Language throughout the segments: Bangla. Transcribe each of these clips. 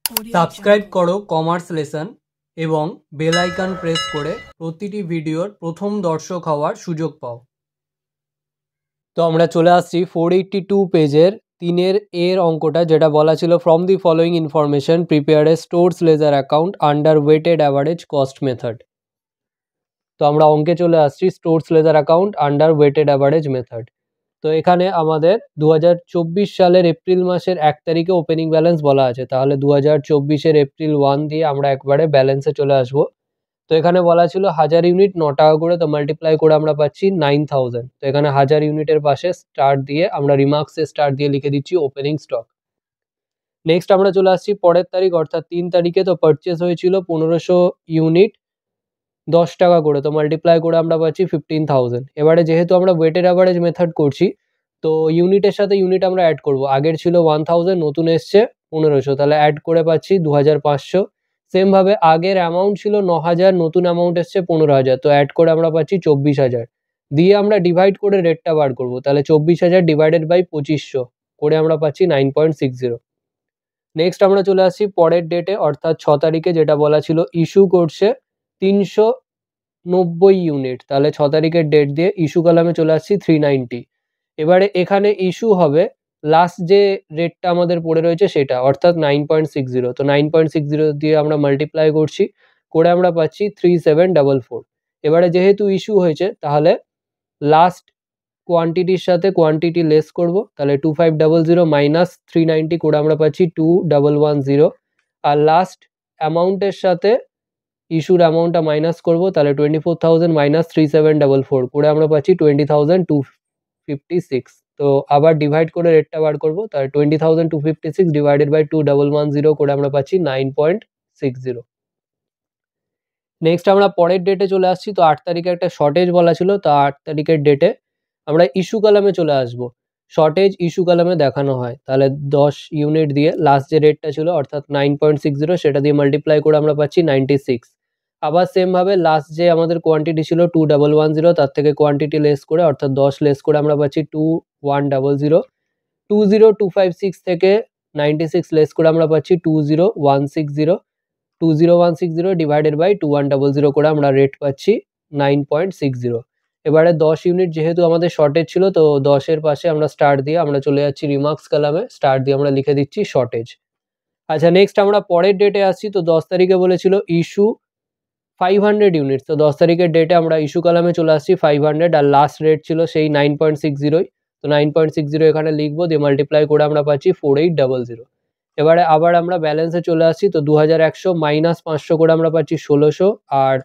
সাবস্ক্রাইব করো কমার্স লেসন এবং বেল আইকন প্রেস করে প্রতিটি ভিডিওর প্রথম দর্শক হওয়ার সুযোগ পাও। তো আমরা চলে আসছি 482 পেজের 3 এর অঙ্কটা, যেটা বলা ছিল from the following information prepare a stores ledger account under weighted average cost method. তো আমরা অঙ্কে চলে আসছি stores ledger account under weighted average method. তো এখানে আমাদের 2024 সালের এপ্রিল মাসের 1 তারিখে ওপেনিং ব্যালেন্স বলা আছে, তাহলে 2024-এর এপ্রিল 1 দিয়ে আমরা একবারে ব্যালেন্সে চলে আসবো। তো এখানে বলা ছিল 1000 ইউনিট 9 টাকা করে, তো মাল্টিপ্লাই করে আমরা পাচ্ছি 9000। তো এখানে 1000 ইউনিটের পাশে স্টার দিয়ে আমরা রিমার্কসে স্টার দিয়ে লিখে দিচ্ছি ওপেনিং স্টক। নেক্সট আমরা চলে আসছি পরের তারিখ অর্থাৎ 3 তারিখে। তো পারচেস হয়েছিল 1500 ইউনিট 10 টাকা করে, তো মাল্টিপ্লাই করে আমরা পাচ্ছি 15000। এবারে যেহেতু আমরা ওয়েটেড অ্যাভারেজ মেথড করছি, তো ইউনিটের সাথে ইউনিট আমরা অ্যাড করব। আগের ছিল 1000, নতুন এসছে 1500, তাহলে অ্যাড করে পাচ্ছি 2500। সেমভাবে আগের অ্যামাউন্ট ছিল 9000, নতুন অ্যামাউন্ট এসছে 15000, তো অ্যাড করে আমরা পাচ্ছি 24000। দিয়ে আমরা ডিভাইড করে রেটটা বার করব, তাহলে 24000 ডিভাইডেড বাই 2500 করে আমরা পাচ্ছি 9.60। নেক্সট আমরা চলে আসছি পরের ডেটে অর্থাৎ 6 তারিখে, যেটা বলা ছিল ইস্যু করছে 390 ইউনিট, তাহলে 6 তারিখের ডেট দিয়ে ইস্যু কলামে চলে আসছি 390। এবারে এখানে ইস্যু হবে লাস্ট যে রেটটা আমাদের পড়ে রয়েছে সেটা, অর্থাৎ 9.60। তো 9.60 দিয়ে আমরা মাল্টিপ্লাই করছি, করে আমরা পাচ্ছি 3744। এবারে যেহেতু ইস্যু হয়েছে, তাহলে লাস্ট কোয়ান্টিটির সাথে কোয়ান্টিটি লেস করব, তাহলে 2500 মাইনাস 390 করে আমরা পাচ্ছি 2110। আর লাস্ট অ্যামাউন্টের সাথে ইস্যুর অ্যামাউন্টটা মাইনাস করব, তাহলে 24000 মাইনাস 3744 করে আমরা পাচ্ছি 20256। তো আবার ডিভাইড করে রেটটা বার করব, তাহলে 20256 ডিভাইডেড বাই 2110 করে আমরা পাচ্ছি 9.60। নেক্সট আমরা পরের ডেটে চলে আসছি। তো 8 তারিখে একটা শর্টেজ বলা ছিল, তো 8 তারিখের ডেটে আমরা ইস্যু কলামে চলে আসব। শর্টেজ ইস্যু কলামে দেখানো হয়, তাহলে 10 ইউনিট দিয়ে লাস্ট যে রেটটা ছিল অর্থাৎ 9.60 সেটা দিয়ে মাল্টিপ্লাই করে আমরা পাচ্ছি 96। আবার সেমভাবে লাস্ট যে আমাদের কোয়ান্টিটি ছিল 2110, তার থেকে কোয়ান্টিটি লেস করে অর্থাৎ 10 লেস করে আমরা পাচ্ছি 2100। 20256 থেকে 96 লেস করে আমরা পাচ্ছি 20160। 20160 ডিভাইডেড বাই 2100 করে আমরা রেট পাচ্ছি 9.60। এবারে 10 ইউনিট যেহেতু আমাদের শর্টেজ ছিল, তো 10-এর পাশে আমরা স্টার দিয়ে আমরা চলে যাচ্ছি রিমার্কস কলামে, স্টার দিয়ে আমরা লিখে দিচ্ছি শর্টেজ। আচ্ছা, নেক্সট আমরা পরের ডেটে আসছি। তো 10 তারিখে বলেছিল ইস্যু 500 ইউনিট, তো 10 তারিখের ডেটে আমরা ইস্যু কলামে চলে আসছি 500, আর লাস্ট রেট ছিল সেই 9.60। তো 9.60 এখানে লিখবো, দিয়ে মাল্টিপ্লাই করে আমরা পাচ্ছি 4800। এবারে আবার আমরা ব্যালেন্সে চলে আসছি। তো 2100 মাইনাস 500 করে আমরা পাচ্ছি 1600, আর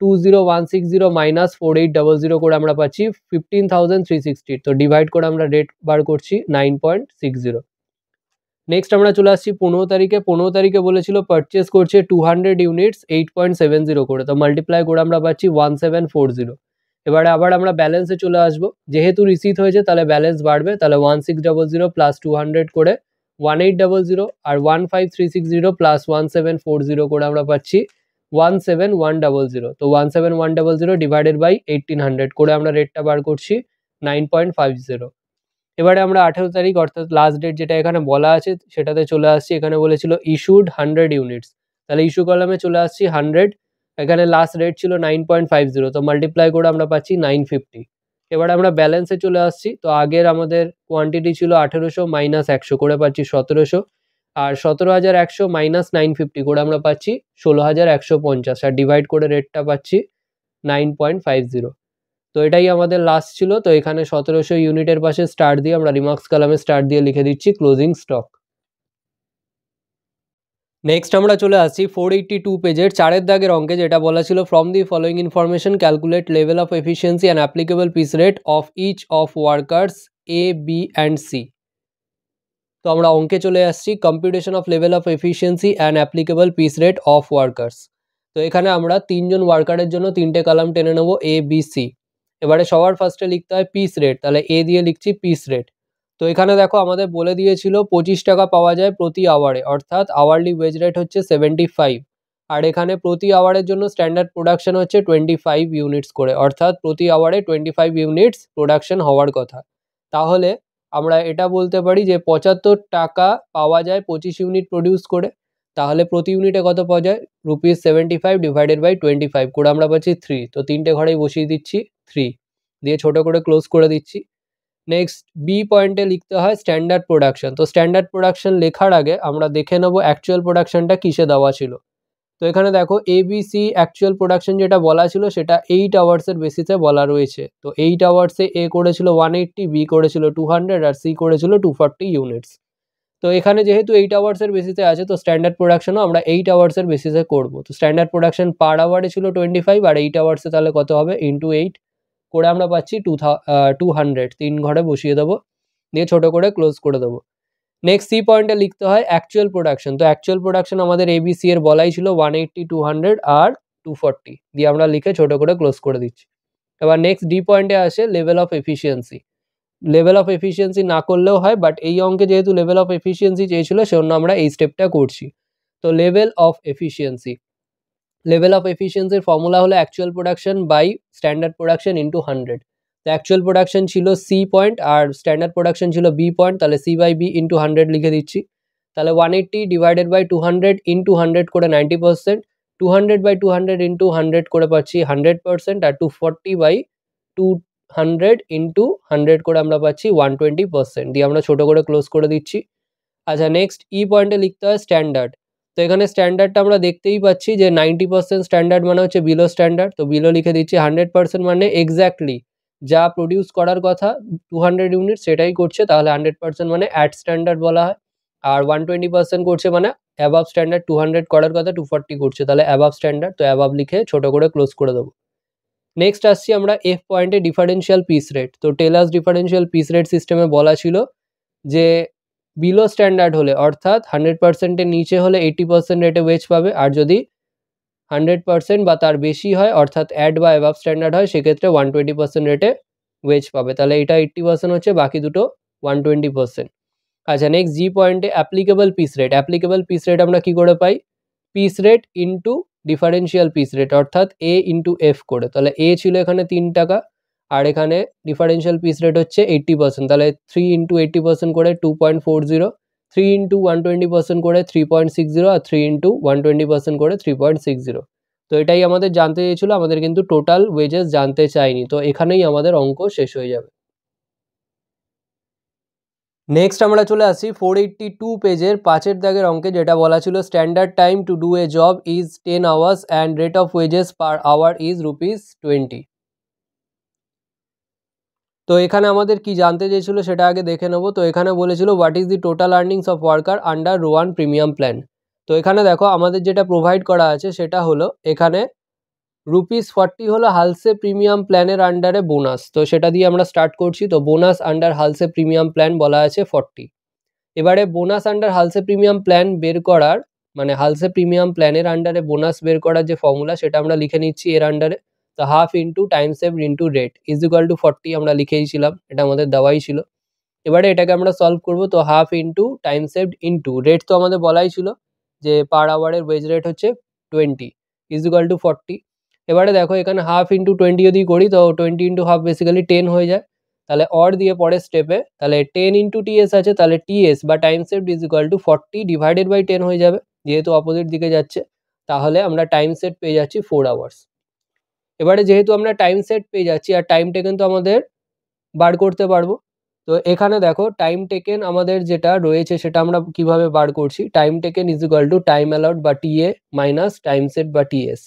20160 মাইনাস 4800 করে আমরা পাচ্ছি 15360। তো ডিভাইড করে আমরা রেট বার করছি 9.60। নেক্সট আমরা চলে আসছি 15 তারিখে। 15 তারিখে বলেছিল পারচেস করছে 200 ইউনিটস 8.70 করে, তো মাল্টিপ্লাই করে আমরা পাচ্ছি 1740। এবারে আবার আমরা ব্যালেন্সে চলে আসবো, যেহেতু রিসিট হয়েছে তাহলে ব্যালেন্স বাড়বে, তাহলে 1600 প্লাস 200 করে 1800, আর 15360 প্লাস 1740 করে আমরা পাচ্ছি 17100। তো 17100 ডিভাইডেড বাই 1800 করে আমরা রেটটা বার করছি 9.50। এবারে আমরা 18 তারিখ অর্থাৎ লাস্ট ডেট যেটা এখানে বলা আছে সেটাতে চলে আসছি। এখানে বলেছিল ইস্যুড 100 ইউনিটস, তাহলে ইস্যু কলামে চলে আসছি 100। এখানে লাস্ট রেট ছিল 9.50, তো মাল্টিপ্লাই করে আমরা পাচ্ছি 950। এবারে আমরা ব্যালেন্সে চলে আসছি। তো আগের আমাদের কোয়ান্টিটি ছিল 1800 মাইনাস 100 করে পাচ্ছি 1700, আর 17100 মাইনাস 950 করে আমরা পাচ্ছি 16150, আর ডিভাইড করে রেটটা পাচ্ছি 9.50। তো এটাই আমাদের লাস্ট ছিল। তো এখানে 1700 ইউনিটের পাশে স্টার দিয়ে আমরা রিমার্কস কলামে স্টার দিয়ে লিখে দিচ্ছি ক্লোজিং স্টক। নেক্সট আমরা চলে আসছি 482 পেজের 4 দাগের অঙ্কে, যেটা বলা ছিল from the following information calculate level of efficiency and applicable piece rate of each of workers A, B and C. তো আমরা অঙ্কে চলে আসছি computation of level of efficiency and applicable piece rate of workers. তো এখানে আমরা 3 জন ওয়ার্কারের জন্য 3টে কলাম টেনে নেবো এ, বি, সি। এবারে সবার ফার্স্টে লিখতে হয় পিস রেট, তাহলে এ দিয়ে লিখছি পিস রেট। তো এখানে দেখো আমাদের বলে দিয়েছিল 25 টাকা পাওয়া যায় প্রতি আওয়ারে, অর্থাৎ আওয়ারলি ওয়েজ রেট হচ্ছে 75। আর এখানে প্রতি আওয়ারের জন্য স্ট্যান্ডার্ড প্রোডাকশন হচ্ছে 25 ইউনিটস করে, অর্থাৎ প্রতি আওয়ারে 25 ইউনিটস প্রোডাকশন হওয়ার কথা। তাহলে আমরা এটা বলতে পারি যে 75 টাকা পাওয়া যায় 25 ইউনিট প্রডিউস করে। তাহলে প্রতি ইউনিটে কত পাওয়া যায়, ₹75 ডিভাইডেড বাই 25 করে আমরা পাচ্ছি 3। তো তিনটে ঘরেই বসিয়ে দিচ্ছি 3 দিয়ে ছোট করে ক্লোজ করে দিচ্ছি। নেক্সট বি পয়েন্টে লিখতে হয় স্ট্যান্ডার্ড প্রোডাকশন। তো স্ট্যান্ডার্ড প্রোডাকশন লেখার আগে আমরা দেখে নেব অ্যাকচুয়াল প্রোডাকশনটা কিসে দেওয়া ছিল। তো এখানে দেখো এবিসি অ্যাকচুয়াল প্রোডাকশন যেটা বলা ছিল সেটা 8 আওয়ার্সের বেসিসে বলা রয়েছে। তো 8 আওয়ার্সে এ করেছিল 180, বি করেছিল 200 আর সি করেছিল 240 ইউনিটস। তো এখানে যেহেতু 8 আওয়ার্সের বেসিসে আছে তো স্ট্যান্ডার্ড প্রোডাকশনও আমরা 8 আওয়ার্সের বেসিসে করব। তো স্ট্যান্ডার্ড প্রোডাকশন পার আওয়ারে ছিল 25 আর 8 আওয়ার্সে তাহলে কত হবে, ইন্টু 8 করে আমরা পাচ্ছি 200। 3 ঘরে বসিয়ে দেবো দিয়ে ছোট করে ক্লোজ করে দেবো। নেক্সট সি পয়েন্টে লিখতে হয় অ্যাকচুয়াল প্রোডাকশন। তো অ্যাকচুয়াল প্রোডাকশন আমাদের এবিসি এর বলাই ছিল 180, 200 আর 240 দিয়ে আমরা লিখে ছোট করে ক্লোজ করে দিচ্ছি। এবার নেক্সট ডি পয়েন্টে আসে level of efficiency. Level of efficiency না করলেও হয়, বাট এই অঙ্কে যেহেতু লেভেল অফ এফিসিয়েন্সি চেয়েছিল সেজন্য আমরা এই স্টেপটা করছি। তো level of efficiency, level of এফিসিয়েন্সির ফর্মুলা হলো actual production by standard production into 100। তো অ্যাকচুয়াল প্রোডাকশন ছিল সি পয়েন্ট আর স্ট্যান্ডার্ড প্রোডাকশন ছিল বি পয়েন্ট, তাহলে সি বাই বি ইন্টু 100 লিখে দিচ্ছি। তাহলে 180 ডিভাইডেড বাই 200 ইন্টু 100 করে 90%, 200 বাই 200 ইন্টু 100 করে পাচ্ছি 100%, আর 240 বাই 200 ইন্টু 100 করে আমরা পাচ্ছি 120% দিয়ে আমরা ছোট করে ক্লোজ করে দিচ্ছি। আচ্ছা নেক্সট ই পয়েন্টে লিখতে হয় স্ট্যান্ডার্ড। তো এখানে স্ট্যান্ডার্ডটা আমরা দেখতেই পাচ্ছি যে 90% স্ট্যান্ডার্ড মানে হচ্ছে বিলো স্ট্যান্ডার্ড, তো বিলো লিখে দিচ্ছি। 100% মানে এক্স্যাক্টলি যা প্রডিউস করার কথা 200 ইউনিট সেটাই করছে, তাহলে 100% মানে অ্যাট স্ট্যান্ডার্ড বলা হয়। আর 120% করছে মানে অ্যাবাভ স্ট্যান্ডার্ড, 200 করার কথা 240 করছে, তাহলে অ্যাবাভ স্ট্যান্ডার্ড, তো অ্যাবাভ লিখে ছোট করে ক্লোজ করে দেবো। নেক্সট আসছি আমরা এফ পয়েন্টে ডিফারেন্সিয়াল পিস রেট। তো টেলাস ডিফারেন্সিয়াল পিস রেট সিস্টেমে বলা ছিল যে বিলো স্ট্যান্ডার্ড হলে অর্থাৎ 100%-এর নিচে হলে 80% রেটে ওয়েজ পাবে, আর যদি 100% বা তার বেশি হয় অর্থাৎ অ্যাড বা অ্যাবাভ স্ট্যান্ডার্ড হয় সেক্ষেত্রে 120% রেটে ওয়েজ পাবে। তাহলে এটা 80% হচ্ছে, বাকি দুটো 120%। আচ্ছা নেক্সট জি পয়েন্টে applicable piece rate. Applicable piece rate আমরা কি করে পাই, piece rate into differential piece rate অর্থাৎ এ ইন্টু এফ করে। তাহলে এ ছিল এখানে 3 টাকা আর এখানে ডিফারেন্সিয়াল পিস রেট হচ্ছে 80%, তাহলে 3 ইন্টু 80% করে 2.40, 3 ইন্টু 120% করে 3.60 আর 3 ইন্টু 120% করে 3.60। তো এটাই আমাদের জানতে চেয়েছিল, আমাদের কিন্তু টোটাল ওয়েজেস জানতে চাইনি। তো এখানেই আমাদের অঙ্ক শেষ হয়ে যাবে। নেক্সট আমরা চলে আসি 482 পেজের 5-এর দাগের অঙ্কে, যেটা বলা ছিল standard time to do a job is 10 hours and rate of wages per hour is ₹20। তো এখানে আমাদের কি জানতে চেয়েছিল সেটা আগে দেখে নেব। তো এখানে বলেছিল what is the total earnings of worker under Rowan premium plan. তো এখানে দেখো আমাদের যেটা প্রোভাইড করা আছে সেটা হলো এখানে ₹40 হলো হালসে প্রিমিয়াম প্ল্যানের আন্ডারে বোনাস, তো সেটা দিয়ে আমরা স্টার্ট করছি। তো বোনাস আন্ডার হালসে প্রিমিয়াম প্ল্যান বলা আছে 40। এবারে বোনাস আন্ডার হালসে প্রিমিয়াম প্ল্যান বের করার মানে হালসে প্রিমিয়াম প্ল্যানের আন্ডারে বোনাস বের করার যে ফর্মুলা সেটা আমরা লিখে নিচ্ছি এর আন্ডারে। তো half into time saved into rate is equal to 40 আমরা লিখেইছিলাম, এটা আমাদের দেওয়াই ছিল। এবারে এটাকে আমরা সলভ করব। তো half into time saved into rate তো আমাদের বলাই ছিল যে পার আওয়ারের ওয়েজ রেট হচ্ছে 20 ইজ ইকুয়াল টু 40। এবারে দেখো এখানে হাফ ইন্টু 20 যদি করি তো 20 ইন্টু হাফ বেসিক্যালি 10 হয়ে যায়, তাহলে অর দিয়ে পরের স্টেপে তাহলে 10 ইন্টু টিএস আছে, তাহলে টিএস বা time saved is equal to 40 divided by 10 হয়ে যাবে, যেহেতু অপোজিট দিকে যাচ্ছে। তাহলে আমরা টাইম সেট পেয়ে যাচ্ছি 4 আওয়ার্স। এবারে যেহেতু আমরা টাইম সেট পেয়ে যাচ্ছি আর টাইম টেকেন তো আমাদের বার করতে পারবো। তো এখানে দেখো টাইম টেকেন আমাদের যেটা রয়েছে সেটা আমরা কিভাবে বার করছি, time taken is equal to time allowed বা টিএ মাইনাস টাইম সেট বা টিএস।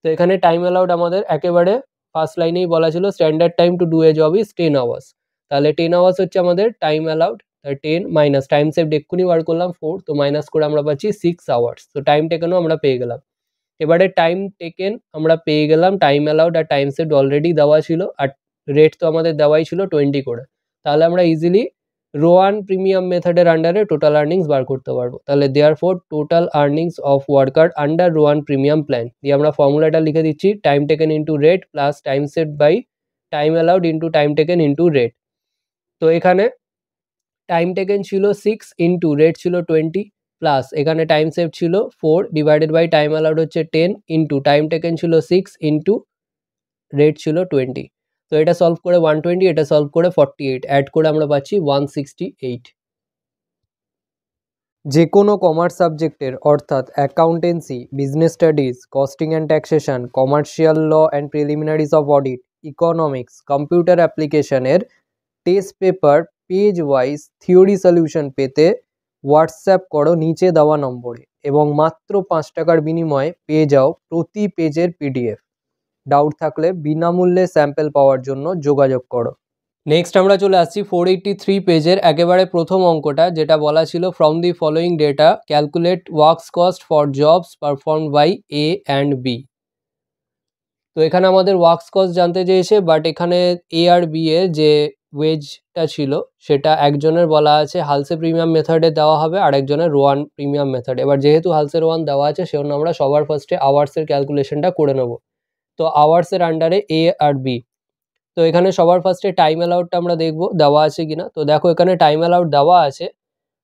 তো এখানে টাইম অ্যালাউড আমাদের একেবারে ফার্স্ট লাইনেই বলা ছিল standard time to do a job is 10 hours, তাহলে 10 আওয়ার্স হচ্ছে আমাদের টাইম অ্যালাউড। তাহলে 10 মাইনাস টাইম সেভড এক্ষুনি বার করলাম 4, তো মাইনাস করে আমরা পাচ্ছি 6 আওয়ার্স। তো টাইম টেকেনও আমরা পেয়ে গেলাম। এবারে টাইম টেকেন আমরা পেয়ে গেলাম, টাইম অ্যালাউড আর টাইম সেভড অলরেডি দেওয়া ছিল, আর রেট তো আমাদের দেওয়াই ছিল 20 করে। তাহলে আমরা ইজিলি রোয়ান প্রিমিয়াম মেথডের আন্ডারে টোটাল আর্নিংস বার করতে পারবো। তাহলে therefore total earnings of worker under Rowan premium plan দিয়ে আমরা ফর্মুলাটা লিখে দিচ্ছি time taken into rate plus time saved by time allowed into time taken into rate. তো এখানে টাইম টেকেন ছিল 6 ইন্টু রেট ছিল 20 প্লাস এখানে টাইম সেভ ছিল 4 ডিভাইডেড বাই টাইম অ্যালাউড হচ্ছে 10 ইন্টু টাইম টেকেন ছিল 6 ইন্টু রেট ছিল 20। তো এটা সলভ করে 120, এটা সলভ করে 48, অ্যাড করে আমরা পাচ্ছি 168। যে কোনো কমার্স সাবজেক্টের অর্থাৎ accountancy, business studies, costing and taxation, commercial law and preliminaries of audit, economics, computer অ্যাপ্লিকেশনের test paper page wise theory solution পেতে হোয়াটসঅ্যাপ করো নিচে দেওয়া নম্বরে এবং মাত্র 5 টাকার বিনিময়ে পেয়ে যাও প্রতি পেজের পিডিএফ। ডাউট থাকলে বিনামূল্যে স্যাম্পল পাওয়ার জন্য যোগাযোগ করো। নেক্সট আমরা চলে আসছি 483 পেজের একেবারে প্রথম অঙ্কটা, যেটা বলা ছিল from the following data calculate works cost for jobs perform by A and B. তো এখানে আমাদের ওয়ার্কস কস্ট জানতে চেয়েছে, বাট এখানে এ আর বি এর যে ওয়েজটা ছিল সেটা একজনের বলা আছে হালসে প্রিমিয়াম মেথডে দেওয়া হবে, আর একজনের রোয়ান প্রিমিয়াম মেথড। এবার যেহেতু হালসে রোয়ান দেওয়া আছে সেজন্য আমরা সবার ফার্স্টে আওয়ার্সের ক্যালকুলেশনটা করে নেব। তো আওয়ার্সের আন্ডারে এ আর বি। তো এখানে সবার ফার্স্টে টাইম অ্যালাউডটা আমরা দেখবো দেওয়া আছে কিনা। তো দেখো এখানে টাইম অ্যালাউড দেওয়া আছে,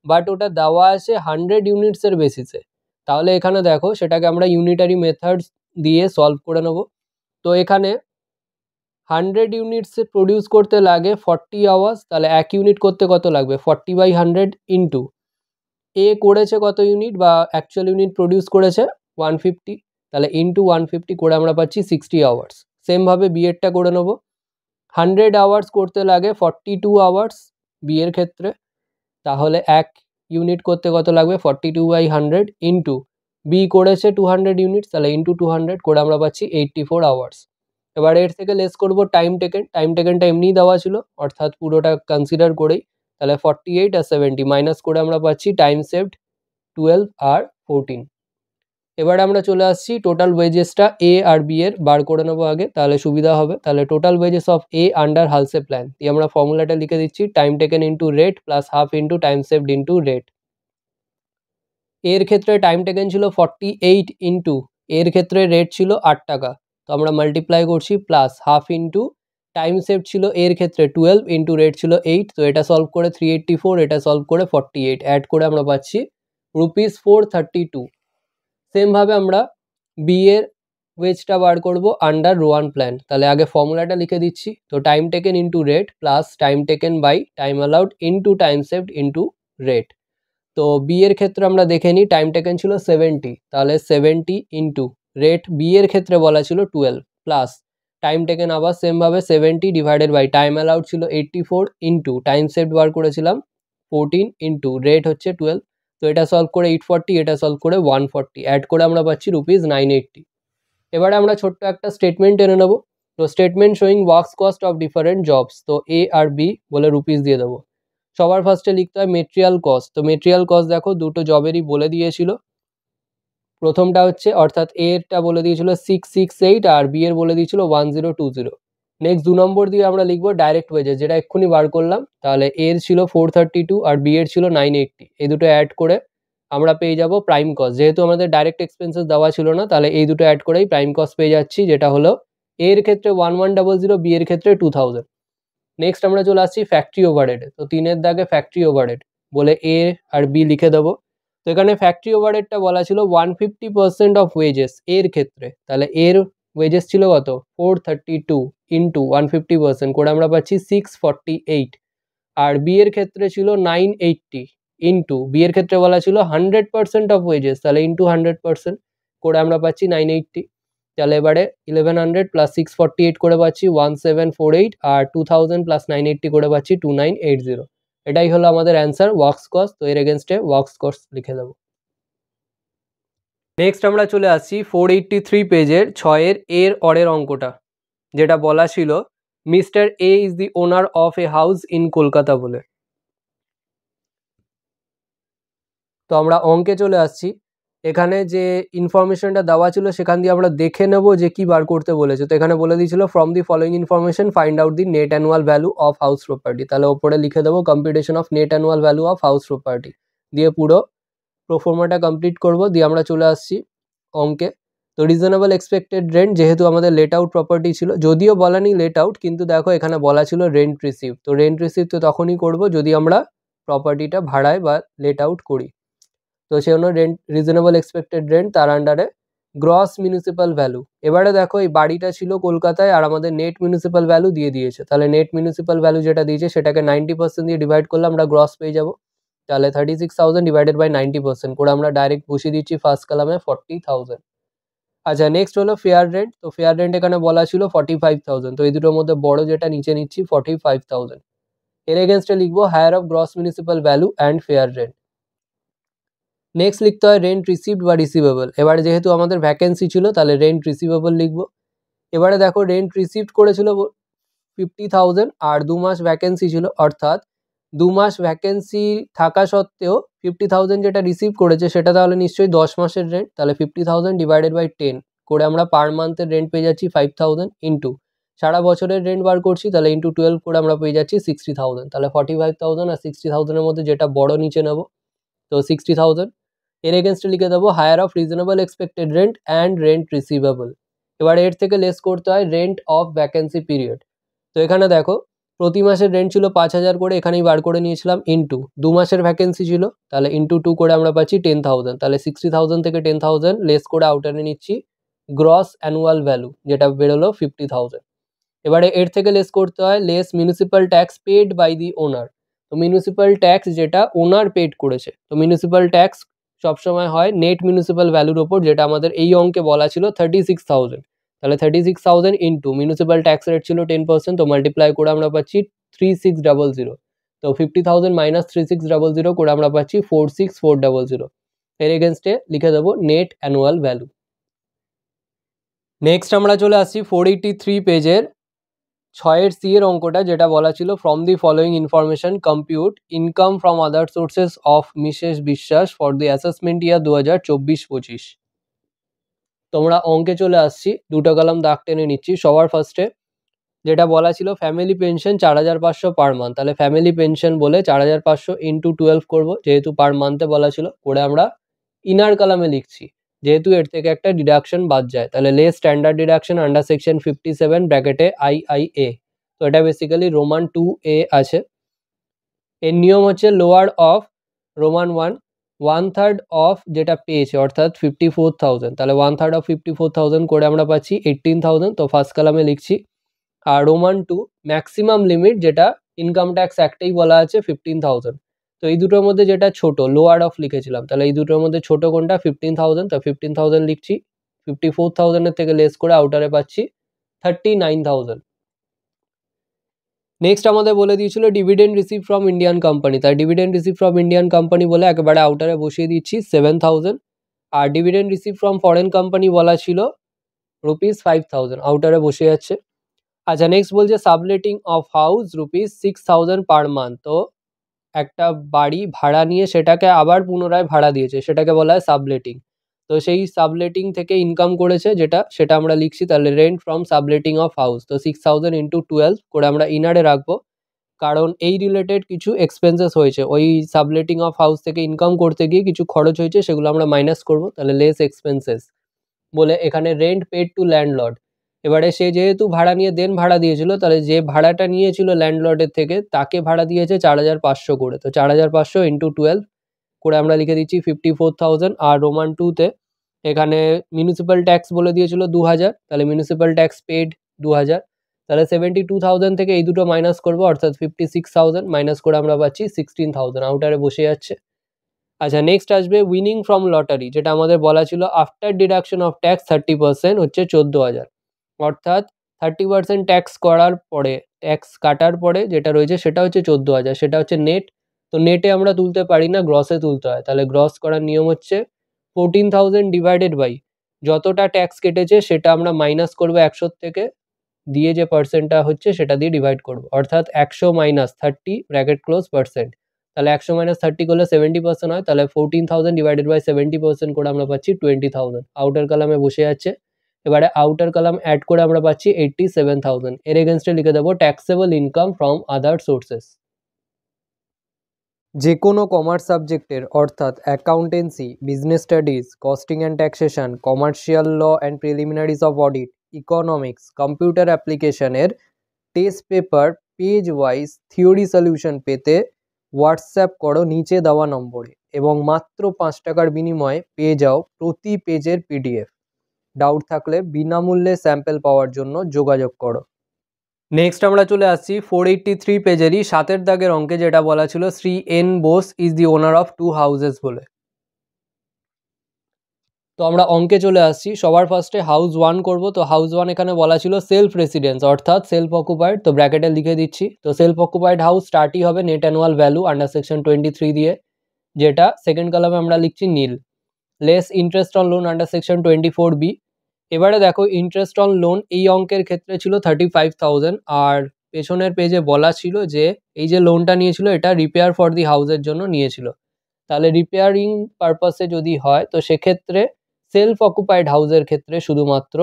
বাট ওটা দেওয়া আছে 100 ইউনিটসের বেসিসে। তাহলে এখানে দেখো সেটাকে আমরা ইউনিটারি মেথডস দিয়ে সলভ করে নেব। তো এখানে 100 ইউনিটসে প্রডিউস করতে লাগে 40 আওয়ার্স, তাহলে 1 ইউনিট করতে কত লাগবে 40/100 ইন্টু এ করেছে কত ইউনিট বা অ্যাকচুয়াল ইউনিট প্রডিউস করেছে 150, তাহলে ইন্টু 150 করে আমরা পাচ্ছি 60 আওয়ার্স। সেমভাবে বি এরটা করে নেবো। 100 আওয়ার্স করতে লাগে 42 আওয়ার্স বি এর ক্ষেত্রে, তাহলে 1 ইউনিট করতে কত লাগবে 42/100 ইন্টু বি করেছে 200 ইউনিট, তাহলে ইন্টু 200 করে আমরা পাচ্ছি 84 আওয়ার্স। এবার এর থেকে লেস করব টাইম টেকেন। টাইম টেকেনটা এমনিই দেওয়া ছিল অর্থাৎ পুরোটা কনসিডার করেই, তাহলে 48 আর 70 মাইনাস করে আমরা পাচ্ছি টাইম সেভড 12 আর 14। এবার আমরা চলে আসছি টোটাল ওয়েজেসটা এ আর বি এর বার করে নেবো আগে, তাহলে সুবিধা হবে। তাহলে total wages of a under Halsey plan দিয়ে আমরা ফর্মুলাটা লিখে দিচ্ছি time taken into rate plus half into time saved into rate. এর ক্ষেত্রে টাইম টেকেন ছিল 48 ইন্টু এর ক্ষেত্রে রেট ছিল 8 টাকা, তো আমরা মাল্টিপ্লাই করছি plus half into time save ছিল এর ক্ষেত্রে 12 ইন্টু রেট ছিল 8, তো এটা সলভ করে 384, এটা সলভ করে 48, অ্যাড করে আমরা পাচ্ছি ₹432। সেমভাবে আমরা বি এর ওয়েজটা বার করব আন্ডার রোয়ান প্ল্যান। তাহলে আগে ফর্মুলাটা লিখে দিচ্ছি, তো time taken into rate plus time taken by time allowed into time saved into rate. তো বি এর ক্ষেত্রে আমরা দেখে নিই টাইম টেকেন ছিল 70, তাহলে 70 ইন্টু রেট বি এর ক্ষেত্রে বলা ছিল 12 প্লাস টাইম টেকেন আবার সেমভাবে 70 ডিভাইডেড বাই টাইম অ্যালাউড ছিল 84 ইন্টু টাইম সেভড বার করেছিলাম 14 ইন্টু রেট হচ্ছে 12, তো এটা সলভ করে 840, এটা সলভ করে 140, অ্যাড করে আমরা পাচ্ছি ₹980। এবারে আমরা ছোট্ট একটা স্টেটমেন্ট এনে নেবো। তো statement showing works cost of different jobs, তো এ আর বি বলে রুপিস দিয়ে দেবো। সবার ফার্স্টে লিখতে হয় মেটেরিয়াল কস্ট। তো মেটেরিয়াল কস্ট দেখো দুটো জবেরই বলে দিয়েছিল। প্রথমটা হচ্ছে অর্থাৎ এ এরটা বলে দিয়েছিল 668 আর বি এর বলে দিয়েছিল 1020। নেক্সট 2 নম্বর দিয়ে আমরা লিখবো ডাইরেক্ট ওয়েজেস, যেটা এক্ষুনি বার করলাম। তাহলে এর ছিল 432 আর বি এর ছিল 980, এই দুটো অ্যাড করে আমরা পেয়ে যাব প্রাইম কস্ট। যেহেতু আমাদের ডাইরেক্ট এক্সপেন্সেস দেওয়া ছিল না, তাহলে এই দুটো অ্যাড করেই প্রাইম কস্ট পেয়ে যাচ্ছি, যেটা হলো এর ক্ষেত্রে 1100, বি এর ক্ষেত্রে 2000। নেক্সট আমরা চলে আসছি ফ্যাক্টরি ওভারহেড। তো 3-এর দাগে ফ্যাক্টরি ওভারহেড বলে এ আর বি লিখে দেবো। তো এখানে ফ্যাক্টরি ওভারহেডটা বলা ছিল 150% অফ ওয়েজেস এর ক্ষেত্রে, তাহলে এর ওয়েজেস ছিল কত 432 ইন্টু 150% করে আমরা পাচ্ছি 648, আর বি এর ক্ষেত্রে ছিল 980 ইন্টু বি এর ক্ষেত্রে বলা ছিল 100% অফ ওয়েজেস, তাহলে ইন্টু 100% করে আমরা পাচ্ছি 980। তাহলে এবারে 1100 প্লাস 648 করে পাচ্ছি 1748, আর 2000 প্লাস 980 করে পাচ্ছি 2980। এটাই হলো আমাদের অ্যান্সার ওয়ার্কস কস্ট। তো এর এগেনস্টে ওয়ার্কস কস্ট লিখে দেবো। নেক্সট আমরা চলে আসছি 483 পেজের 6-এর এর অরের অঙ্কটা, যেটা বলা ছিল mister A is the owner of a house in Kolkata বলে। তো আমরা অঙ্কে চলে আসছি। এখানে যে ইনফরমেশনটা দেওয়া ছিল সেখান দিয়ে আমরা দেখে নেব যে কি বার করতে বলেছে। তো এখানে বলে দিয়েছিল from the following information find out the net annual value of house property. তাহলে ওপরে লিখে দেবো computation of net annual value of house property দিয়ে পুরো প্রোফর্মাটা কমপ্লিট করব। দিয়ে আমরা চলে আসছি অঙ্কে। তো রিজনেবল এক্সপেক্টেড রেন্ট, যেহেতু আমাদের লেট আউট প্রপার্টি ছিল, যদিও বলা নেই লেট আউট, কিন্তু দেখো এখানে বলা ছিল রেন্ট রিসিভ। তো রেন্ট রিসিভ তো তখনই করব যদি আমরা প্রপার্টিটা ভাড়ায় বা লেট আউট করি। তো সেজন্য রেন্ট রিজনেবল এক্সপেক্টেড রেন্ট, তার আন্ডারে গ্রস মিউনিসিপ্যাল ভ্যালু। এবারে দেখো এই বাড়িটা ছিল কলকাতায় আর আমাদের নেট মিউনিসিপ্যাল ভ্যালু দিয়ে দিয়েছে, তাহলে নেট মিউনিসিপ্যাল ভ্যালু যেটা দিয়েছে সেটাকে 90% দিয়ে ডিভাইড করলে আমরা গ্রস পেয়ে যাব। তাহলে 36,000 ডিভাইডেড বাই 90% করে আমরা ডাইরেক্ট বসিয়ে দিচ্ছি ফার্স্ট কলামে 40,000। আচ্ছা নেক্সট হলো ফেয়ার রেন্ট। তো ফেয়ার রেন্ট এখানে বলা ছিল 45,000, তো এই দুটোর মধ্যে বড় যেটা নিচে নিচ্ছি 45,000। এর এগেনস্টে লিখবো higher of gross municipal value and fair rent. Next লিখতে হয় রেন্ট রিসিভড বা রিসিভেবল। এবারে যেহেতু আমাদের ভ্যাকেন্সি ছিল তাহলে রেন্ট রিসিভেবল লিখবো। এবারে দেখো রেন্ট রিসিভড করেছিল 50,000 আর 2 মাস ভ্যাকেন্সি ছিল, অর্থাৎ 2 মাস ভ্যাকেন্সি থাকা সত্ত্বেও 50,000 যেটা রিসিভ করেছে সেটা তাহলে নিশ্চয়ই 10 মাসের রেন্ট। তাহলে 50,000 ডিভাইডেড বাই 10 করে আমরা পার মান্থের রেন্ট পেয়ে যাচ্ছি 5,000 ইন্টু সারা বছরের রেন্ট বার করছি তাহলে ইন্টু 12 করে আমরা পেয়ে যাচ্ছি 60,000। তাহলে 45,000 আর 60,000 এর মধ্যে যেটা বড় নিচে নেব, তো 60,000। এর এগেনস্টে লিখে দেবো higher of reasonable expected rent and rent receivable. এবার এর থেকে লেস করতে হয় রেন্ট অফ ভ্যাকেন্সি পিরিয়ড। তো এখানে দেখো প্রতি মাসের রেন্ট ছিল 5,000 করে, এখানেই বার করে নিয়েছিলাম ইন্টু 2 মাসের ভ্যাকেন্সি ছিল তাহলে ইন্টু 2 করে আমরা পাচ্ছি 10,000। তাহলে 60,000 থেকে 10,000 লেস করে আউটারে নিচ্ছি গ্রস অ্যানুয়াল ভ্যালু যেটা বেরোলো 50,000। এবারে এর থেকে লেস করতে হয় less municipal tax paid by the owner. তো মিউনিসিপ্যাল ট্যাক্স যেটা ওনার পেড করেছে, তো মিউনিসিপ্যাল ট্যাক্স সবসময় হয় নেট মিউনিসিপ্যাল ভ্যালুর ওপর, যেটা আমাদের এই অঙ্কে বলা ছিল 36,000। তাহলে 36,000 ইন্টু মিউনিসিপ্যাল ট্যাক্স রেট ছিল 10%, তো মাল্টিপ্লাই করে আমরা পাচ্ছি 3600। তো 50,000 মাইনাস 3600 করে আমরা পাচ্ছি 46,400। এর এগেনস্টে লিখে দেবো নেট অ্যানুয়াল ভ্যালু। নেক্সট আমরা চলে আসছি 483 পেজের 6 সি এর অঙ্কটা, যেটা বলা ছিল from the following information compute income from other sources of Mrs বিশ্বাস ফর দি অ্যাসেসমেন্ট ইয়ার 2024-25। তোমরা অঙ্কে চলে আসছি, দুটো কলাম দাগ টেনে নিচ্ছি। সবার ফার্স্টে যেটা বলা ছিল ফ্যামিলি পেনশন 4,500 পার মান্থ, তাহলে ফ্যামিলি পেনশন বলে 4,500 ইন্টু 12 করবো, যেহেতু পার মান্থে বলা ছিল, করে আমরা ইনার কলামে লিখছি যেহেতু এর থেকে একটা ডিডাকশন বাদ যায়। তাহলে লে স্ট্যান্ডার্ড ডিডাকশন আন্ডার সেকশন 57 ব্র্যাকেটে আইআইএ, তো এটা বেসিক্যালি রোমান 2A আছে। এর নিয়ম হচ্ছে লোয়ার অফ রোমান 1/3 অফ যেটা পেয়েছে অর্থাৎ 54,000, তাহলে 1/3 অফ 54,000 করে আমরা পাচ্ছি 18,000, তো ফার্স্ট কলামে লিখছি। আর রোমান 2 ম্যাক্সিমাম লিমিট যেটা ইনকাম ট্যাক্স একটাই বলা আছে 15,000, তো এই দুটোর মধ্যে যেটা ছোট লোয়ার অফ লিখেছিলাম, তাহলে এই দুটোর মধ্যে ছোট কোনটা 15,000, তো 15,000 লিখছি। 54,000 এর থেকে লেস করে আউটারে পাচ্ছি 39,000। নেক্সট আমাদের বলে দিয়েছিল dividend receive from Indian company, তাই dividend receive from Indian company বলে একেবারে আউটারে বসিয়ে দিচ্ছি 7,000। আর dividend receive from foreign company বলা ছিল ₹5,000, আউটারে বসে যাচ্ছে। আচ্ছা নেক্সট বলছে subletting of house ₹6,000 per month, তো একটা বাড়ি ভাড়া নিয়ে সেটাকে আবার পুনরায় ভাড়া দিয়েছে, সেটাকে বলা হয় সাবলেটিং। তো সেই সাবলেটিং থেকে ইনকাম করেছে সেটা আমরা লিখছি, তাহলে রেন্ট ফ্রম সাবলেটিং অফ হাউস, তো 6,000 ইন্টু 12 করে আমরা ইনারে রাখবো, কারণ এই রিলেটেড কিছু এক্সপেন্সেস হয়েছে ওই সাবলেটিং অফ হাউস থেকে ইনকাম করতে গিয়ে কিছু খরচ হয়েছে, সেগুলো আমরা মাইনাস করব, তাহলে লেস এক্সপেন্সেস বলে এখানে রেন্ট পেড টু ল্যান্ডলর্ড। এবারে সে যেহেতু ভাড়া নিয়ে দেন ভাড়া দিয়েছিল, তাহলে যে ভাড়াটা নিয়েছিল ল্যান্ডলর্ডের থেকে তাকে ভাড়া দিয়েছে 4,500 করে, তো 4,500 ইন্টু 12 করে আমরা লিখে দিচ্ছি 54,000। আর রোমান 2তে এখানে মিউনিসিপ্যাল ট্যাক্স বলে দিয়েছিল 2,000, তাহলে মিউনিসিপ্যাল ট্যাক্স পেড 2,000, তাহলে 72,000 থেকে এই দুটো মাইনাস করবো, অর্থাৎ 56,000 মাইনাস করে আমরা পাচ্ছি 16,000, আউটারে বসে যাচ্ছে। আচ্ছা নেক্সট আসবে উইনিং ফ্রম লটারি, যেটা আমাদের বলা ছিল আফটার ডিডাকশন অফ ট্যাক্স 30% হচ্ছে 14,000, অর্থাৎ 30% ট্যাক্স করার পরে ট্যাক্স কাটার পরে যেটা রয়েছে সেটা হচ্ছে 14,000, সেটা হচ্ছে নেট। তো নেটে আমরা তুলতে পারি না, গ্রসে তুলতে হয়, তাহলে গ্রস করার নিয়ম হচ্ছে 14,000 ডিভাইডেড বাই যতটা ট্যাক্স কেটেছে সেটা আমরা মাইনাস করবো 100 থেকে, দিয়ে যে পার্সেন্টটা হচ্ছে সেটা দিয়ে ডিভাইড করবো, অর্থাৎ 100 মাইনাস 30 ব্র্যাকেট ক্লোজ পার্সেন্ট, তাহলে 100 মাইনাস 30 করলে 70% হয়, তাহলে 14,000 ডিভাইডেড বাই 70% করে আমরা পাচ্ছি 20,000, আউটার কলামে বসে যাচ্ছে। এবারে আউটার কলাম অ্যাড করে আমরা পাচ্ছি 87,000। এর এগেনস্টে লিখে দেবো taxable income from other sources. যে কোনো কমার্স সাবজেক্টের অর্থাৎ accountancy, business studies, costing and taxation, commercial law and preliminaries of audit, economics, computer অ্যাপ্লিকেশনের test paper page wise theory solution পেতে হোয়াটসঅ্যাপ করো নিচে দেওয়া নম্বরে এবং মাত্র 5 টাকার বিনিময়ে পেয়ে যাও প্রতি পেজের পিডিএফ। ডাউট থাকলে বিনামূল্যে স্যাম্পল পাওয়ার জন্য যোগাযোগ করো। নেক্সট আমরা চলে আসছি 483 পেজেরই 7 দাগের অঙ্কে, যেটা বলা ছিল Shri N Bose is the owner of 2 houses বলে। তো আমরা অঙ্কে চলে আসছি। সবার ফার্স্টে হাউস 1 করব। তো হাউস 1 এখানে বলা ছিল সেলফ রেসিডেন্স অর্থাৎ সেলফ অকুপাইড, তো ব্র্যাকেটে লিখে দিচ্ছি। তো সেলফ অকুপাইড হাউস স্টার্টই হবে net annual value under section 23 দিয়ে, যেটা সেকেন্ড কলামে আমরা লিখছি nil. Less interest on loan under section 24B। এবারে দেখো ইন্টারেস্ট অন লোন এই অঙ্কের ক্ষেত্রে ছিল 35,000, আর পেছনের পেজে বলা ছিল যে এই যে লোনটা নিয়েছিল এটা রিপেয়ার ফর দি হাউসের জন্য নিয়েছিল। তাহলে রিপেয়ারিং পারপাসে যদি হয় তো সেক্ষেত্রে সেলফ অকুপাইড হাউসের ক্ষেত্রে শুধুমাত্র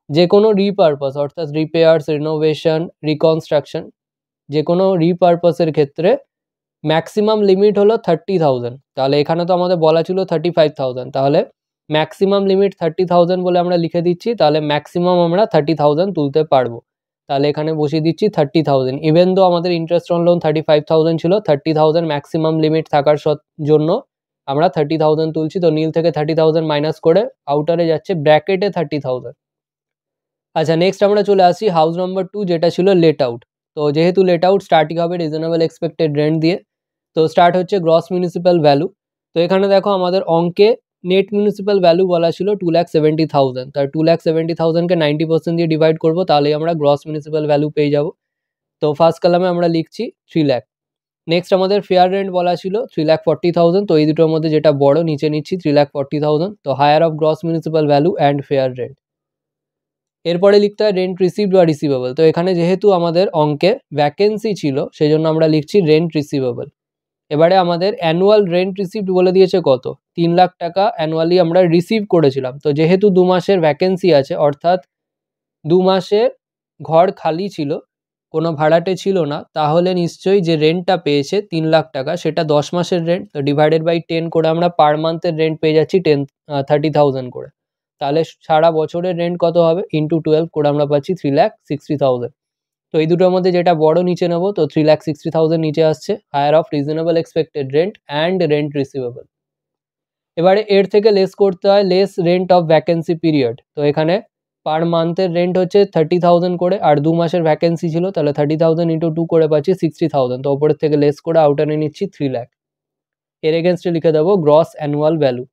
যে কোনো রিপারপাস অর্থাৎ রিপেয়ার্স, রিনোভেশন, রিকনস্ট্রাকশন, যে কোনো রিপারপাসের ক্ষেত্রে ম্যাক্সিমাম লিমিট হলো 30,000। তাহলে এখানে তো আমাদের বলা ছিল 35,000, তাহলে ম্যাক্সিমাম লিমিট 30,000 বলে আমরা লিখে দিচ্ছি। তাহলে ম্যাক্সিমাম আমরা 30,000 তুলতে পারবো। তাহলে এখানে বসিয়ে দিচ্ছি 30,000। ইভেন দো আমাদের ইন্টারেস্ট অন লোন 35,000 ছিল, 30,000 ম্যাক্সিমাম লিমিট থাকার জন্য আমরা 30,000 তুলছি। তো নীল থেকে 30,000 মাইনাস করে আউটারে যাচ্ছে ব্র্যাকেটে 30,000। আচ্ছা, নেক্সট আমরা চলে আসি হাউস নাম্বার 2, যেটা ছিল লেট আউট। তো যেহেতু লেট আউট স্টার্টিং হবে রিজনেবল এক্সপেক্টেড রেন্ট দিয়ে, তো স্টার্ট হচ্ছে গ্রস মিউনিসিপ্যাল ভ্যালু। তো এখানে দেখো আমাদের অঙ্কে নেট মিউনিসিপ্যাল ভ্যালু বলা ছিল 2,70,000। তার 2,70,000কে 90% দিয়ে ডিভাইড করবো, তাহলেই আমরা গ্রস মিউনিসিপ্যাল ভ্যালু পেয়ে যাব। তো ফার্স্ট কলামে আমরা লিখছি 3 লাখ। নেক্সট আমাদের ফেয়ার রেন্ট বলা ছিল 3,40,000। তো এই দুটোর মধ্যে যেটা বড় নিচে নিচ্ছি 3,40,000। তো higher of gross municipal value and fair rent. এরপরে লিখতে হয় রেন্ট রিসিভড বা রিসিভেবল। তো এখানে যেহেতু আমাদের অঙ্কে ভ্যাকেন্সি ছিল সেই জন্য আমরা লিখছি রেন্ট রিসিভেবল। এবারে আমাদের অ্যানুয়াল রেন্ট রিসিভড বলে দিয়েছে কত, 3 লাখ টাকা অ্যানুয়ালি আমরা রিসিভ করেছিলাম। তো যেহেতু 2 মাসের ভ্যাকেন্সি আছে অর্থাৎ 2 মাসের ঘর খালি ছিল, কোনো ভাড়াটে ছিল না, তাহলে নিশ্চয়ই যে রেন্টটা পেয়েছে 3 লাখ টাকা সেটা 10 মাসের রেন্ট। তো ডিভাইডেড বাই 10 করে আমরা পার মান্থের রেন্ট পেয়ে যাচ্ছি 30,000 করে। তাহলে সারা বছরের রেন্ট কত হবে, ইন্টু 12 করে আমরা পাচ্ছি 3,60,000। তো এই দুটোর মধ্যে যেটা বড় নিচে নেবো, তো 3,60,000 নিচে আসছে। Higher of reasonable expected rent and rent receivable. এবারে এর থেকে লেস করতে হয় less rent of vacancy period. তো এখানে পার মান্থের রেন্ট হচ্ছে 30,000 করে, আর 2 মাসের ভ্যাকেন্সি ছিল, তাহলে 30,000 ইন্টু 2 করে পাচ্ছি 60,000। তো ওপরের থেকে লেস করে আউটারে নিচ্ছি 3 লাখ। এর এগেনস্টে লিখে দেবো গ্রস অ্যানুয়াল ভ্যালু।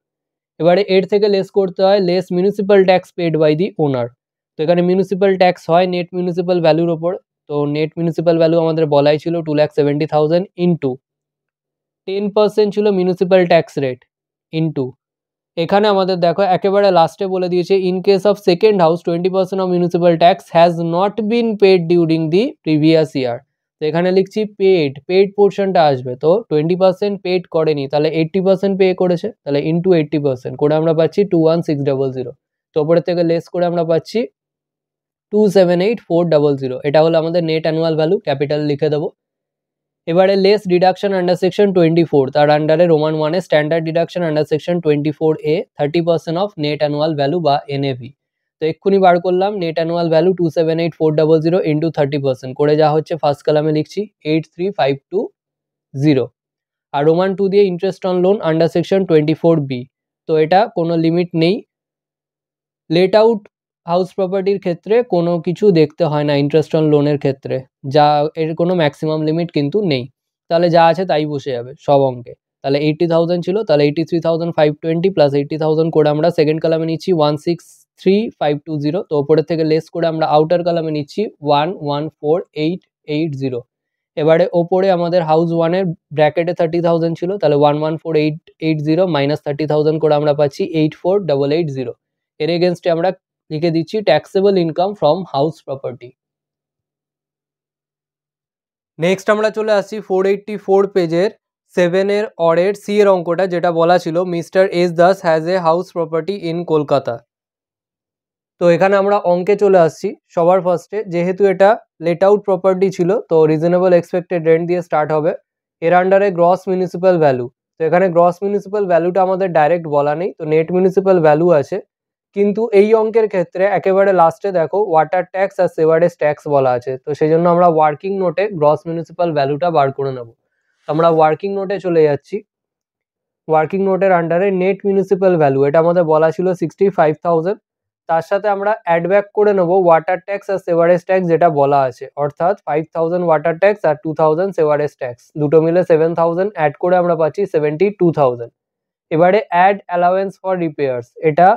এবারে এর থেকে লেস করতে হয় less municipal tax paid by the owner. তো এখানে মিউনিসিপ্যাল ট্যাক্স হয় নেট মিউনিসিপ্যাল ভ্যালুর ওপর। তো নেট মিউনিসিপ্যাল ভ্যালু আমাদের বলাই ছিল 2,70,000 ইন্টু 10% ছিল মিউনিসিপ্যাল ট্যাক্স রেট ইন্টু, এখানে আমাদের দেখো একেবারে লাস্টে বলে দিয়েছে in case of second house 20% of municipal tax has not been paid during the previous year. তো এখানে লিখছি পেড পোর্শনটা আসবে। তো 20% পেড করেনি, তাহলে 80% পে করেছে, তাহলে ইন্টু 80% করে আমরা পাচ্ছি 21600। তো ওপরের থেকে লেস করে আমরা পাচ্ছি 278,400। এটা হলো আমাদের নেট অ্যানুয়াল ভ্যালু, ক্যাপিটাল লিখে দেবো। এবারে লেস ডিডাকশন আন্ডার সেকশন 24, তার আন্ডারে রোমান 1-এ standard deduction under section 24A 30% of net annual value বা এনএভি। তো এক্ষুনি বার করলাম নেট অ্যানুয়াল ভ্যালু 278,400 ইন্টু 30% করে যা হচ্ছে ফার্স্ট কলামে লিখছি 83,520। আর রোমান 2 দিয়ে interest on loan under section 24B। তো এটা কোনো লিমিট নেই। লেট আউট হাউস প্রপার্টির ক্ষেত্রে কোনো কিছু দেখতে হয় না ইন্টারেস্ট অন লোনের ক্ষেত্রে, যা এর কোনো ম্যাক্সিমাম লিমিট কিন্তু নেই। তাহলে যা আছে তাই বসে যাবে সব অঙ্কে। তাহলে 80,000 ছিল, তাহলে 83,520 প্লাস 80,000 করে আমরা সেকেন্ড কলামে নিচ্ছি 163,520। তো ওপরের থেকে লেস করে আমরা আউটার কলামে নিচ্ছি 114,880। এবারে ওপরে আমাদের হাউস 1-এর ব্র্যাকেটে 30,000 ছিল, তাহলে 114,880 মাইনাস 30,000 করে আমরা পাচ্ছি 84,880। এর এগেনস্টে আমরা লিখে দিচ্ছি taxable income from house property. Next আমরা চলে আসছি 484 পেজের 7-এর অরের সি এর অঙ্কটা, যেটা বলা ছিল mister S Das has a house property in Kolkata. তো এখানে আমরা অঙ্কে চলে আসছি। সবার ফার্স্টে যেহেতু এটা লেট আউট প্রপার্টি ছিল, তো রিজনেবল এক্সপেক্টেড রেন্ট দিয়ে স্টার্ট হবে। এর আন্ডারে গ্রস মিউনিসিপ্যাল ভ্যালু। তো এখানে গ্রস মিউনিসিপ্যাল ভ্যালুটা আমাদের ডাইরেক্ট বলা নেই, তো নেট মিউনিসিপ্যাল ভ্যালু আছে। কিন্তু এই অঙ্কের ক্ষেত্রে একেবারে লাস্টে দেখো ওয়াটার ট্যাক্স আর সেভারেজ ট্যাক্স বলা আছে। তো সেই জন্য আমরা ওয়ার্কিং নোটে গ্রস মিউনিসিপ্যাল ভ্যালুটা বার করে নেব। তো আমরা ওয়ার্কিং নোটে চলে যাচ্ছি। ওয়ার্কিং নোটের আন্ডারে নেট মিউনিসিপ্যাল ভ্যালু এটা আমাদের বলা ছিল 65,000। তার সাথে আমরা অ্যাড ব্যাক করে নেবো ওয়াটার ট্যাক্স আর সেভারেজ ট্যাক্স যেটা বলা আছে, অর্থাৎ 5000 ওয়াটার ট্যাক্স আর 2000 সেভারেজ ট্যাক্স, দুটো মিলে 7000 অ্যাড করে আমরা পাচ্ছি 72,000। এবারে অ্যাড অ্যালাওয়েন্স ফর রিপেয়ার্স, এটা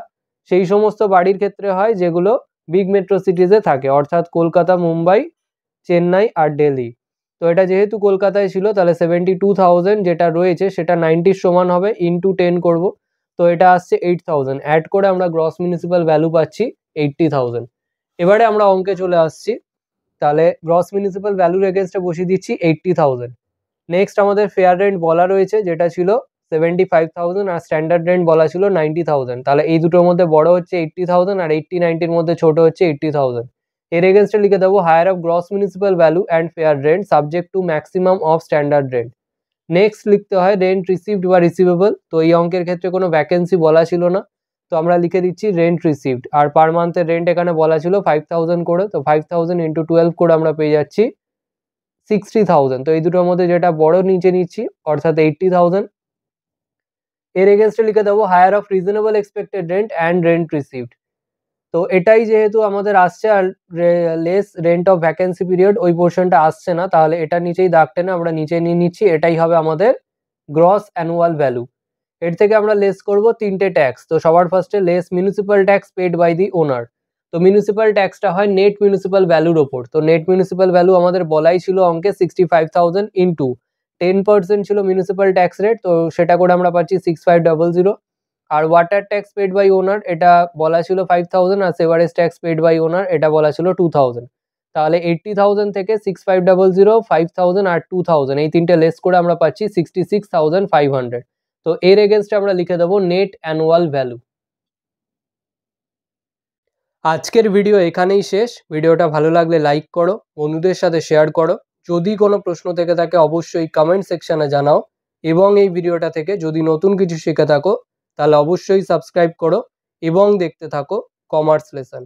সেই সমস্ত বাড়ির ক্ষেত্রে হয় যেগুলো বিগ মেট্রো সিটিজে থাকে, অর্থাৎ কলকাতা, মুম্বাই, চেন্নাই আর দিল্লি। তো এটা যেহেতু কলকাতায় ছিল তাহলে 72,000 যেটা রয়েছে সেটা 90 সমান হবে, ইন্টু 10 করব, তো এটা আসছে 8000, অ্যাড করে আমরা গ্রস মিউনিসিপ্যাল ভ্যালু পাচ্ছি 80,000। এবারে আমরা অঙ্কে চলে আসছি, তাহলে গ্রস মিউনিসিপ্যাল ভ্যালুর এগেনস্টে বসিয়ে দিচ্ছি 80,000। নেক্সট আমাদের ফেয়ার রেন্ট বলা রয়েছে যেটা ছিল 75,000 আর স্ট্যান্ডার্ড রেন্ট বলা ছিল 90,000, তাহলে এই দুটোর মধ্যে বড় হচ্ছে 80,000 আর 80-90-র মধ্যে ছোট হচ্ছে 80,000। এর এগেনস্টে লিখে দেবো higher of gross municipal value and fair rent subject to maximum of standard rent. Next লিখতে হয় রেন্ট রিসিভড বা রিসিভেবল, তো এই অঙ্কের ক্ষেত্রে কোনো ভ্যাকেন্সি বলা ছিল না, তো আমরা লিখে দিচ্ছি রেন্ট রিসিভড। আর পার মান্থের রেন্ট এখানে বলা ছিল 5,000 করে, তো 5,000 ইন্টু 12 করে আমরা পেয়ে যাচ্ছি 60,000। তো এই দুটোর মধ্যে যেটা বড় নিচে নিচ্ছি, অর্থাৎ 80,000। এর এগেনস্টে লিখে দেবো higher of reasonable expected rent and rent received, তো এটাই যেহেতু আমাদের আসছে আর less rent of vacancy period ওই পোর্শনটা আসছে না, তাহলে এটা নিচেই দাগ টেনে আমরা নিচে নিয়ে নিচ্ছি, এটাই হবে আমাদের গ্রস অ্যানুয়াল ভ্যালু। এর থেকে আমরা লেস করব তিনটে ট্যাক্স, তো সবার ফার্স্টে less municipal tax paid by the owner. তো মিউনিসিপ্যাল ট্যাক্সটা হয় নেট মিউনিসিপ্যাল ভ্যালুর ওপর, তো নেট মিউনিসিপ্যাল ভ্যালু আমাদের বলাই ছিল অঙ্কে 65,000 ইন্টু 10% ছিল মিউনিসিপ্যাল ট্যাক্স রেট, তো সেটা করে আমরা পাচ্ছি 6500। আর ওয়াটার ট্যাক্স পেড বাই ওনার এটা বলা ছিল 5,000 আর সেভারেজ ট্যাক্স পেড বাই ওনার এটা বলা ছিল 2,000, তাহলে 80,000 থেকে 6500, 5,000 আর 2,000 এই তিনটে লেস করে আমরা পাচ্ছি 66,500। তো এর এগেনস্টে আমরা লিখে দেবো নেট অ্যানুয়াল ভ্যালু। আজকের ভিডিও এখানেই শেষ। ভিডিওটা ভালো লাগলে লাইক করো, বন্ধুদের সাথে শেয়ার করো, যদি কোনো প্রশ্ন থেকে থাকে অবশ্যই কমেন্ট সেকশনে জানাও, এবং এই ভিডিওটা থেকে যদি নতুন কিছু শিখে থাকো তাহলে অবশ্যই সাবস্ক্রাইব করো এবং দেখতে থাকো কমার্স লেসন।